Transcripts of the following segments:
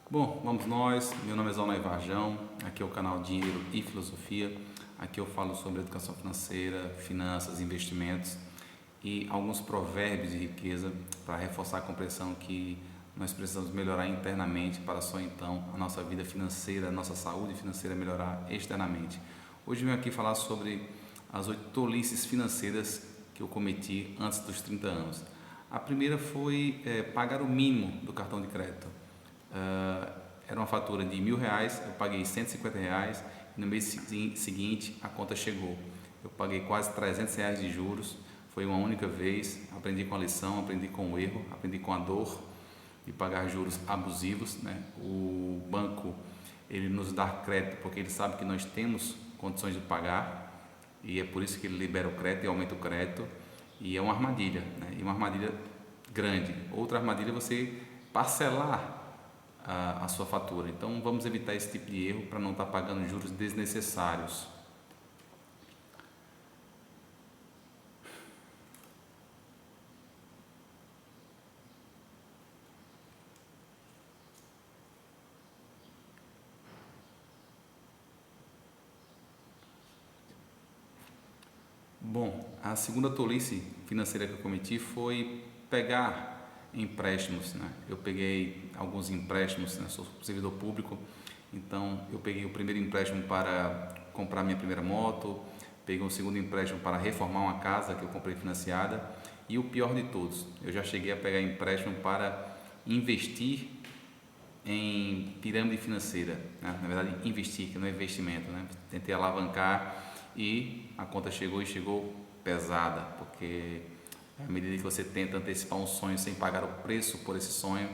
Bom, vamos nós. Meu nome é Zonay Varjão, aqui é o canal Dinheiro e Filosofia. Aqui eu falo sobre educação financeira, finanças, investimentos e alguns provérbios de riqueza para reforçar a compreensão que nós precisamos melhorar internamente para só então a nossa vida financeira, a nossa saúde financeira melhorar externamente. Hoje eu venho aqui falar sobre as 8 tolices financeiras que eu cometi antes dos 30 anos. A primeira foi pagar o mínimo do cartão de crédito. Era uma fatura de R$1.000, eu paguei R$150 e no mês seguinte a conta chegou. Eu paguei quase R$300 de juros, foi uma única vez, aprendi com a lição, aprendi com o erro, aprendi com a dor de pagar juros abusivos, né? O banco, ele nos dá crédito porque ele sabe que nós temos condições de pagar e é por isso que ele libera o crédito e aumenta o crédito, e é uma armadilha, né? E uma armadilha grande. Outra armadilha é você parcelar a sua fatura. Então vamos evitar esse tipo de erro para não estar pagando juros desnecessários. Bom, a segunda tolice financeira que eu cometi foi pegar empréstimos, né? Eu peguei alguns empréstimos, né? Sou servidor público, então eu peguei o primeiro empréstimo para comprar minha primeira moto, peguei um segundo empréstimo para reformar uma casa que eu comprei financiada, e o pior de todos, eu já cheguei a pegar empréstimo para investir em pirâmide financeira, né? Na verdade investir, que não é investimento, né? Tentei alavancar e a conta chegou e chegou pesada, porque à medida que você tenta antecipar um sonho sem pagar o preço por esse sonho,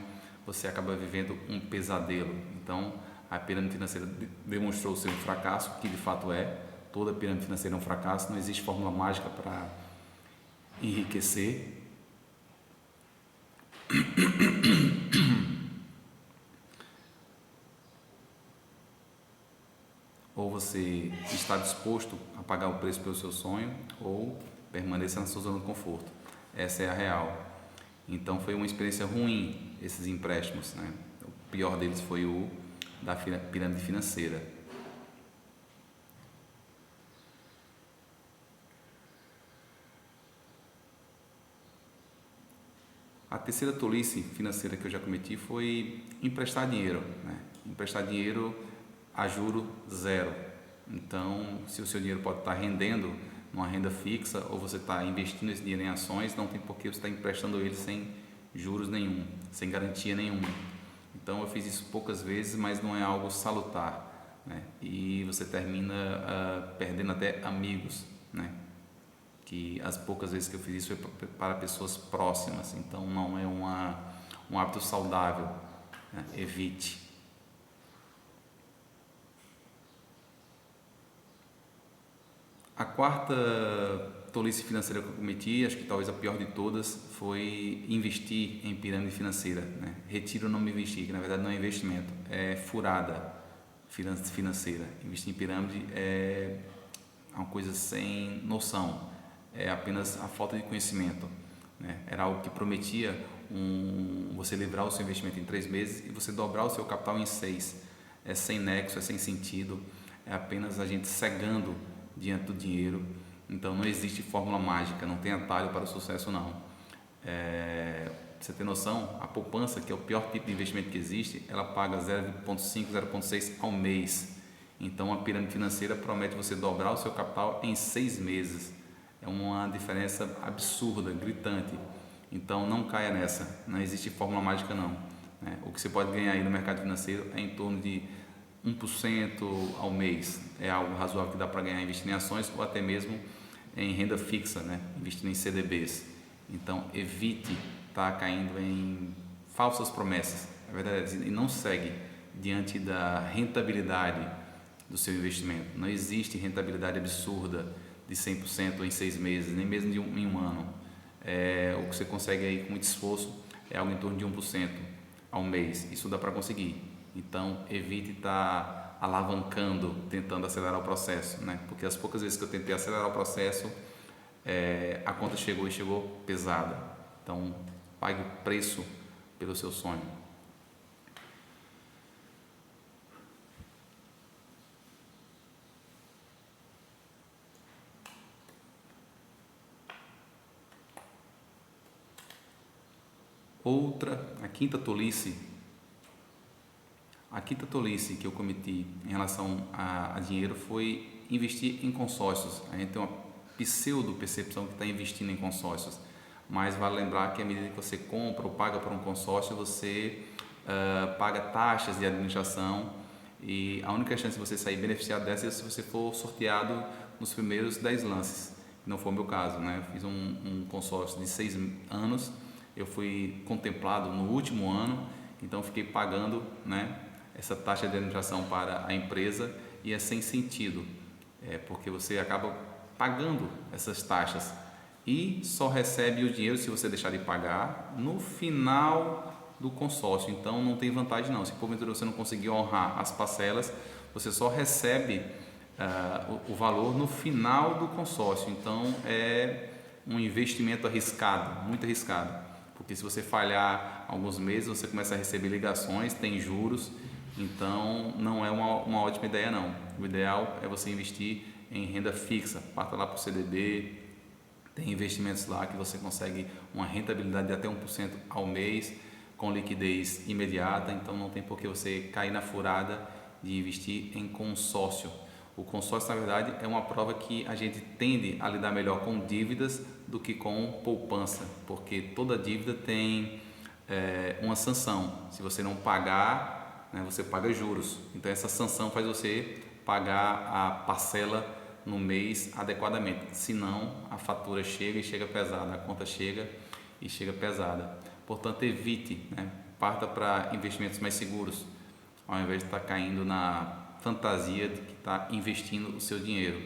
você acaba vivendo um pesadelo. Então a pirâmide financeira demonstrou ser um fracasso, que de fato é. Toda pirâmide financeira é um fracasso, não existe fórmula mágica para enriquecer. Ou você está disposto a pagar o preço pelo seu sonho, ou permaneça na sua zona de conforto. Essa é a real. Então foi uma experiência ruim esses empréstimos, né? O pior deles foi o da pirâmide financeira. A terceira tolice financeira que eu já cometi foi emprestar dinheiro, né? Emprestar dinheiro a juro zero. Então, se o seu dinheiro pode estar rendendo numa renda fixa, ou você está investindo esse dinheiro em ações, não tem por que você estar emprestando ele sem juros nenhum, sem garantia nenhuma. Então eu fiz isso poucas vezes, mas não é algo salutar, né? E você termina perdendo até amigos, né? Que as poucas vezes que eu fiz isso foi para pessoas próximas, então não é um hábito saudável, né? Evite. A quarta tolice financeira que eu cometi, acho que talvez a pior de todas, foi investir em pirâmide financeira, né? Retiro não me investir, que na verdade não é investimento, é furada financeira. Investir em pirâmide é uma coisa sem noção, é apenas a falta de conhecimento, né? Era algo que prometia você livrar o seu investimento em 3 meses e você dobrar o seu capital em 6. É sem nexo, é sem sentido, é apenas a gente cegando diante do dinheiro. Então não existe fórmula mágica, não tem atalho para o sucesso não. Você tem noção, a poupança, que é o pior tipo de investimento que existe, ela paga 0,5, 0,6 ao mês. Então a pirâmide financeira promete você dobrar o seu capital em 6 meses. É uma diferença absurda, gritante. Então não caia nessa, não existe fórmula mágica não, né? O que você pode ganhar aí no mercado financeiro é em torno de 1% ao mês, é algo razoável que dá para ganhar investindo em ações ou até mesmo em renda fixa, né? Investindo em CDBs. Então evite estar caindo em falsas promessas, na verdade, e não segue diante da rentabilidade do seu investimento. Não existe rentabilidade absurda de 100% em 6 meses, nem mesmo em um ano. O que você consegue aí com muito esforço é algo em torno de 1% ao mês. Isso dá para conseguir. Então evite estar alavancando, tentando acelerar o processo, né? Porque as poucas vezes que eu tentei acelerar o processo, a conta chegou e chegou pesada. Então pague o preço pelo seu sonho. A quinta tolice que eu cometi em relação a dinheiro foi investir em consórcios. A gente tem uma pseudo percepção que está investindo em consórcios, mas vale lembrar que à medida que você compra ou paga por um consórcio, você paga taxas de administração, e a única chance de você sair beneficiado dessa é se você for sorteado nos primeiros 10 lances. Não foi o meu caso, né? Eu fiz um consórcio de 6 anos, eu fui contemplado no último ano, então fiquei pagando, né, essa taxa de administração para a empresa, e é sem sentido, porque você acaba pagando essas taxas e só recebe o dinheiro, se você deixar de pagar, no final do consórcio. Então não tem vantagem não. Se porventura você não conseguir honrar as parcelas, você só recebe o valor no final do consórcio. Então é um investimento arriscado, muito arriscado, porque se você falhar alguns meses, você começa a receber ligações, tem juros, então não é uma ótima ideia não. O ideal é você investir em renda fixa, parta lá para o CDB, tem investimentos lá que você consegue uma rentabilidade de até 1% ao mês, com liquidez imediata, então não tem por que você cair na furada de investir em consórcio. O consórcio, na verdade, é uma prova que a gente tende a lidar melhor com dívidas do que com poupança, porque toda dívida tem uma sanção. Se você não pagar, né, você paga juros. Então essa sanção faz você pagar a parcela no mês adequadamente. Senão a fatura chega e chega pesada, a conta chega e chega pesada. Portanto, evite, né? Parta para investimentos mais seguros, ao invés de estar caindo na fantasia de que está investindo o seu dinheiro.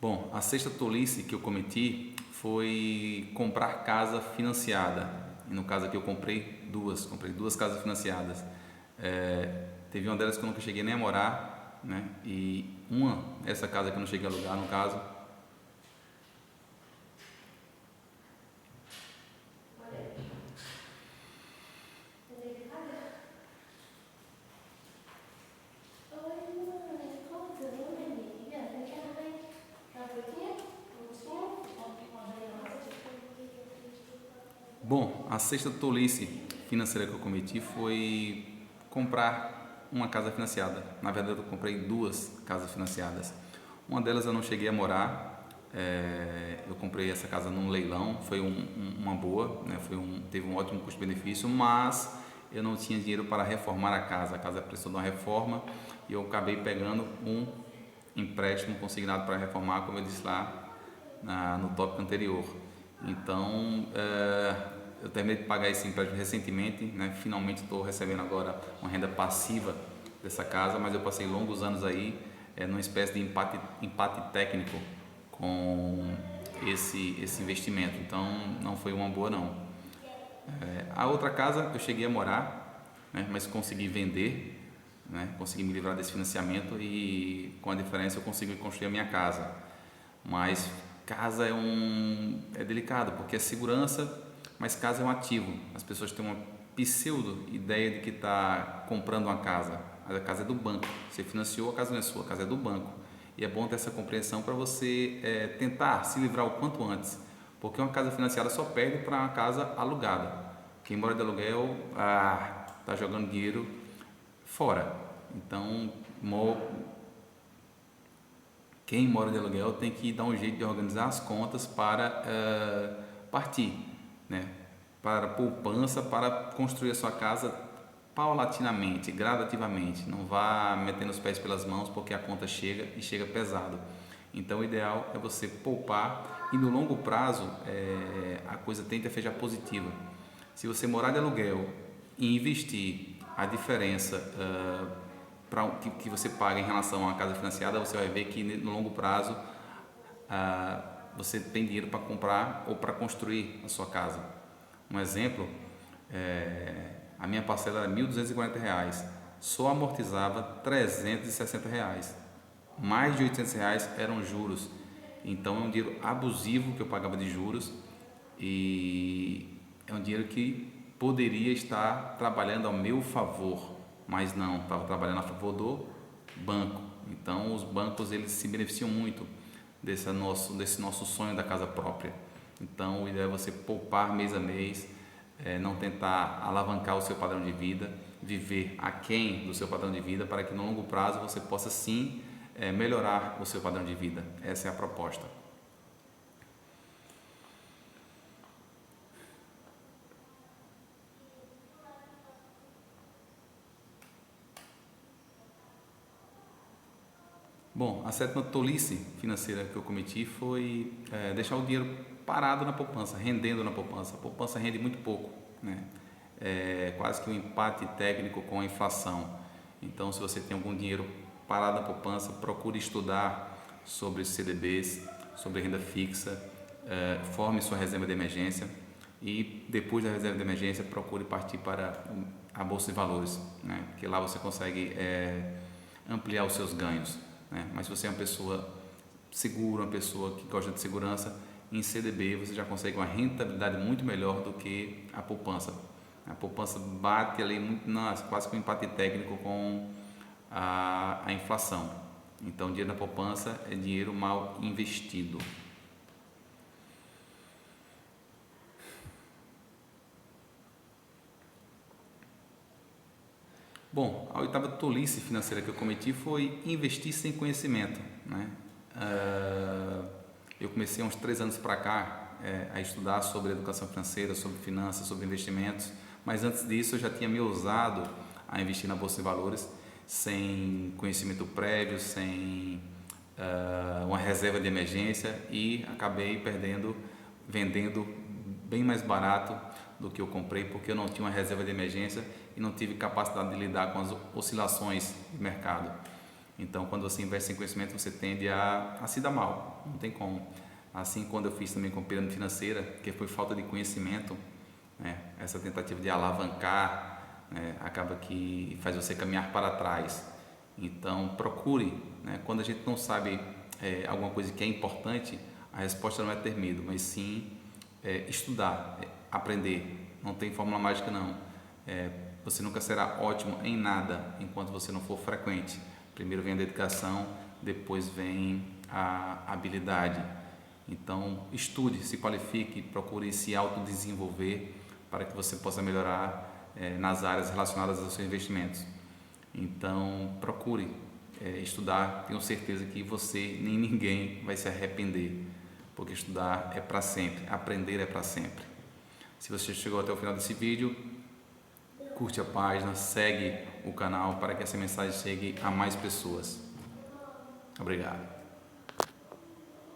Bom, a sexta tolice que eu cometi foi comprar casa financiada. E no caso aqui eu comprei duas casas financiadas. Teve uma delas que eu nunca cheguei nem a morar, né? E essa casa que eu não cheguei a alugar, no caso, Bom, a sexta tolice financeira que eu cometi foi comprar uma casa financiada. Na verdade, eu comprei duas casas financiadas. Uma delas eu não cheguei a morar. Eu comprei essa casa num leilão, foi uma boa, né? Teve um ótimo custo-benefício, mas eu não tinha dinheiro para reformar a casa. A casa precisou de uma reforma e eu acabei pegando um empréstimo consignado para reformar, como eu disse lá no tópico anterior. Então, eu terminei de pagar esse empréstimo recentemente, né? Finalmente estou recebendo agora uma renda passiva dessa casa, mas eu passei longos anos aí numa espécie de empate técnico com esse investimento, então não foi uma boa não. A outra casa eu cheguei a morar, né? Mas consegui vender, né? Consegui me livrar desse financiamento e com a diferença eu consegui construir a minha casa. Mas casa é delicado, porque é segurança, mas casa é um ativo. As pessoas têm uma pseudo ideia de que está comprando uma casa. A casa é do banco. Você financiou, a casa não é sua, a casa é do banco. E é bom ter essa compreensão para você tentar se livrar o quanto antes, porque uma casa financiada só perde para uma casa alugada. Quem mora de aluguel está jogando dinheiro fora. Então, quem mora de aluguel tem que dar um jeito de organizar as contas para partir, né? Para poupança, para construir a sua casa paulatinamente, gradativamente. Não vá metendo os pés pelas mãos, porque a conta chega e chega pesado. Então o ideal é você poupar e no longo prazo a coisa tende a fechar positiva. Se você morar de aluguel e investir a diferença que você paga em relação a uma casa financiada, você vai ver que no longo prazo você tem dinheiro para comprar ou para construir a sua casa. Um exemplo, a minha parcela era R$ 1.240, só amortizava R$ 360, mais de R$ 800 eram juros. Então é um dinheiro abusivo que eu pagava de juros e é um dinheiro que poderia estar trabalhando ao meu favor, mas não, estava trabalhando a favor do banco. Então os bancos eles se beneficiam muito desse nosso sonho da casa própria. Então o ideal é você poupar mês a mês, não tentar alavancar o seu padrão de vida, viver aquém do seu padrão de vida, para que no longo prazo você possa sim melhorar o seu padrão de vida. Essa é a proposta. Bom, a sétima tolice financeira que eu cometi foi deixar o dinheiro parado na poupança, rendendo na poupança. A poupança rende muito pouco, né? É quase que um empate técnico com a inflação. Então, se você tem algum dinheiro parado na poupança, procure estudar sobre CDBs, sobre renda fixa, forme sua reserva de emergência e depois da reserva de emergência procure partir para a bolsa de valores, né? Porque lá você consegue ampliar os seus ganhos, né? Mas se você é uma pessoa segura, uma pessoa que gosta de segurança, em CDB você já consegue uma rentabilidade muito melhor do que a poupança. A poupança bate ali muito, quase que um empate técnico com a inflação. Então, dinheiro na poupança é dinheiro mal investido. Bom, a oitava tolice financeira que eu cometi foi investir sem conhecimento, né? Eu comecei há uns 3 anos para cá a estudar sobre educação financeira, sobre finanças, sobre investimentos, mas antes disso eu já tinha me ousado a investir na bolsa de valores sem conhecimento prévio, sem uma reserva de emergência e acabei vendendo bem mais barato do que eu comprei porque eu não tinha uma reserva de emergência e não tive capacidade de lidar com as oscilações do mercado. Então, quando você investe em conhecimento, você tende a se dar mal, não tem como. Assim, quando eu fiz também com pirâmide financeira, que foi falta de conhecimento, né, essa tentativa de alavancar, né, acaba que faz você caminhar para trás. Então, procure, né, quando a gente não sabe alguma coisa que é importante, a resposta não é ter medo, mas sim estudar, aprender. Não tem fórmula mágica não. Você nunca será ótimo em nada enquanto você não for frequente. Primeiro vem a dedicação, depois vem a habilidade. Então, estude, se qualifique, procure se autodesenvolver para que você possa melhorar nas áreas relacionadas aos seus investimentos. Então, procure estudar. Tenho certeza que você nem ninguém vai se arrepender, porque estudar é para sempre, aprender é para sempre. Se você chegou até o final desse vídeo, curte a página, segue o canal para que essa mensagem chegue a mais pessoas. Obrigado.